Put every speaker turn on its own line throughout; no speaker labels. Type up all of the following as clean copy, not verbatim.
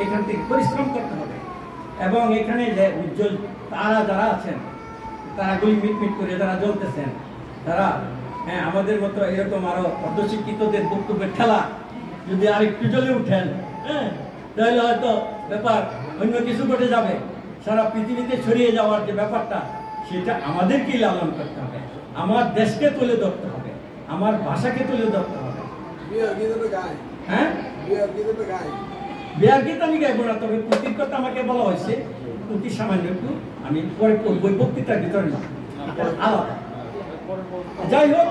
এখান থেকে পরিশ্রম করতে হবে এবং এখানে যে উজ্জ্বল তারা যারা আছেন তারা গুলি মিটমিট করে যারা জ্বলতেছেন তারা আমাদের মতো এরকম আরো অর্ধশিক্ষিতদের বক্তব্যের খেলা যদি আরেকটু জ্বলে উঠেন তাহলে হয়তো ব্যাপার অন্য কিছু ঘটে যাবে। সারা পৃথিবীতে ছড়িয়ে যাওয়ার যে ব্যাপারটা সেটা আমাদেরকেই লালন করতে হবে, আমার দেশকে তুলে ধরতে হবে, আমার ভাষাকে তুলে ধরতে হবে। হ্যাঁ, বিয়ার গীত আমি গাইব না, তবে পুঁতির কথা আমাকে বলা হয়েছে। পুঁতি সামান্য একটু আমি পরে বই বক্তৃতার ভিতরে না আলাদা। যাই হোক,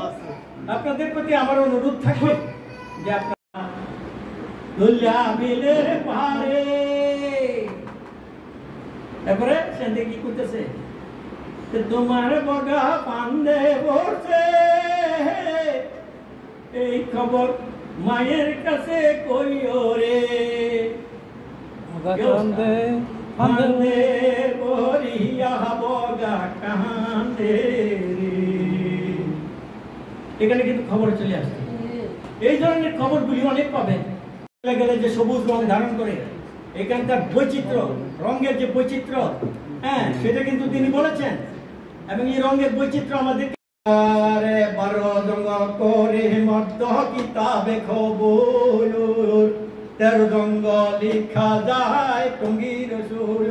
আপনাদের প্রতি আমার অনুরোধ থাকবে যে আপনারা দলিয়া বিলের পাহাড়ে এরপরে সেদিকে কি করতেছে, তোমার বগা পান্দে বসে এই খবর মায়ের কাছে কইও রে, কান্দে বরিয়া বগা কান্দে রে। এখানে কিন্তু খবর চলে আসছে। এই ধরনের খবরগুলি অনেক পাবেন। গেলে যে সবুজ রং ধারণ করে এখানকার বৈচিত্র্য, রঙের যে বৈচিত্র্য, সেটা কিন্তু তিনি বলেছেন এবং এই রঙের বৈচিত্র্য আমাদের বারো রঙ করে মর্দ কিতাবে খবর, তেরো রঙ লিখা যায় টঙ্গির সুর।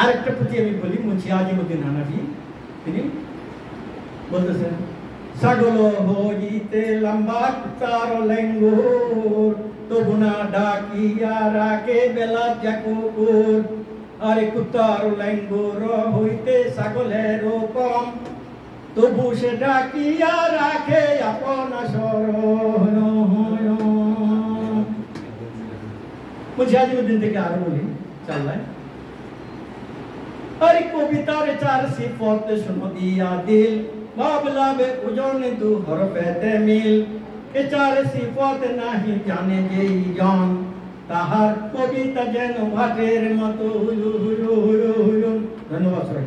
আরেকটা প্রতি আমি বলি, মুন্সি আজিমউদ্দিন হানাফি তিনি বলতেছেন, ছাগল হইতে লম্বা কুতার লেঙ্গুর, তবু না ডাকিয়া রাখে বেলা কুকুর। আরে কুতার লেঙ্গুর হইতে ছাগলের কম, তবু সে ডাকিয়া রাখে আপন শরণ। মুন্সি আজিমউদ্দিন থেকে আরো বলি, চাল্লায় আরে কবিতার চার সিফত শুনো দিয়া দিল, বাবলাবে উজন দু হরফেতে মিল। এ চার সিফত নাহি জানে যেই জন, তাহার কবিতা যেন ভাটের মতো। ধন্যবাদ সবাই।